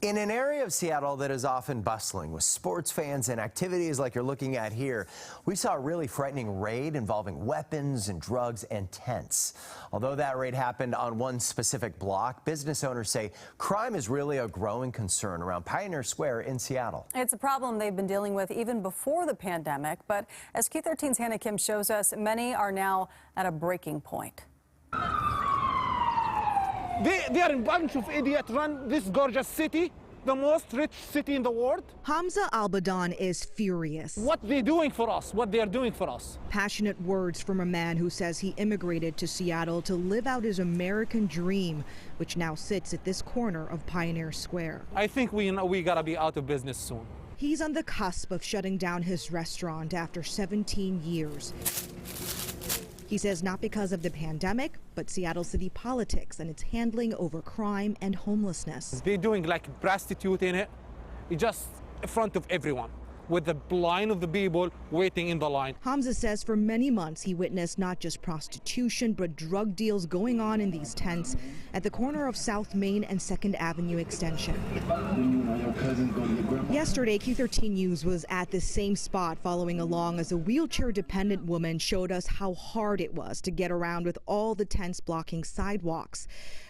In an area of Seattle that is often bustling with sports fans and activities like you're looking at here, we saw a really frightening raid involving weapons and drugs and tents. Although that raid happened on one specific block, business owners say crime is really a growing concern around Pioneer Square in Seattle. It's a problem they've been dealing with even before the pandemic, but as Q13's Hannah Kim shows us, many are now at a breaking point. They are a bunch of idiots run this gorgeous city, the most rich city in the world. Hamza Al-Badan is furious. What they're doing for us, what they're doing for us. Passionate words from a man who says he immigrated to Seattle to live out his American dream, which now sits at this corner of Pioneer Square. I think we gotta be out of business soon. He's on the cusp of shutting down his restaurant after 17 years. He says not because of the pandemic, but Seattle city politics and its handling over crime and homelessness. They're doing like prostitute in it, just in front of everyone, with the line of the people waiting in the line. Hamza says for many months he witnessed not just prostitution, but drug deals going on in these tents at the corner of South Main and 2nd Avenue Extension. Yesterday, Q13 News was at the same spot following along as a wheelchair-dependent woman showed us how hard it was to get around with all the tents blocking sidewalks.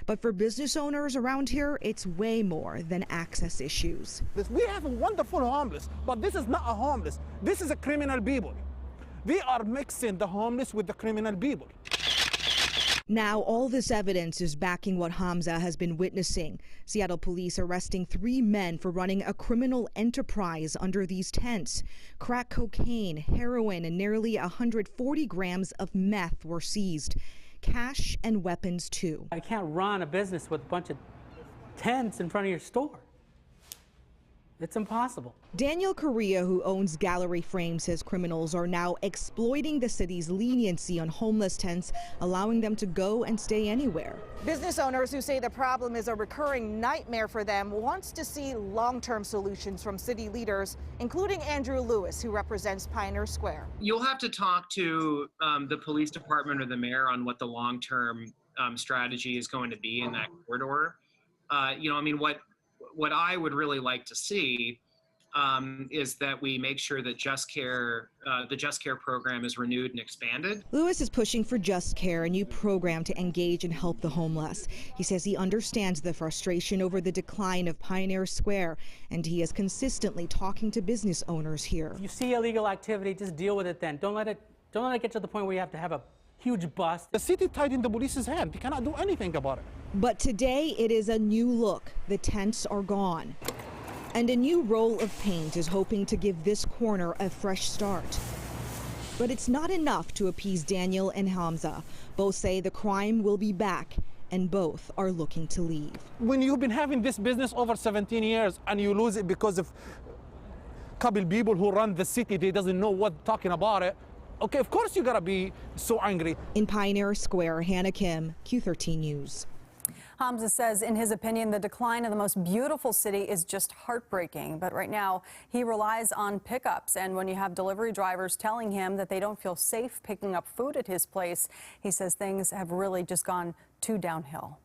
But for business owners around here, it's way more than access issues. We have a wonderful homeless, but this is not a homeless. This is a criminal people. They are mixing the homeless with the criminal people. Now all this evidence is backing what Hamza has been witnessing. Seattle police arresting 3 men for running a criminal enterprise under these tents. Crack cocaine, heroin, and nearly 140 grams of meth were seized. Cash and weapons too. I can't run a business with a bunch of tents in front of your store. It's impossible. Daniel Correa, who owns Gallery Frame, says criminals are now exploiting the city's leniency on homeless tents, allowing them to go and stay anywhere. Business owners who say the problem is a recurring nightmare for them wants to see long-term solutions from city leaders, including Andrew Lewis, who represents Pioneer Square. You'll have to talk to the police department or the mayor on what the long-term strategy is going to be in that corridor. What I would really like to see is that we make sure that the Just Care program is renewed and expanded. Lewis is pushing for Just Care, a new program to engage and help the homeless. He says he understands the frustration over the decline of Pioneer Square, and he is consistently talking to business owners here. You see illegal activity, just deal with it then. Don't let it get to the point where you have to have a huge bust. The city tied in the police's hand. They cannot do anything about it. But today it is a new look. The tents are gone. And a new roll of paint is hoping to give this corner a fresh start. But it's not enough to appease Daniel and Hamza. Both say the crime will be back, and both are looking to leave. When you've been having this business over 17 years and you lose it because of a couple people who run the city, they doesn't know what talking about it. Okay, of course you gotta be so angry. In Pioneer Square, Hannah Kim, Q13 News. Hamza says, in his opinion, the decline of the most beautiful city is just heartbreaking. But right now, he relies on pickups. And when you have delivery drivers telling him that they don't feel safe picking up food at his place, he says things have really just gone too downhill.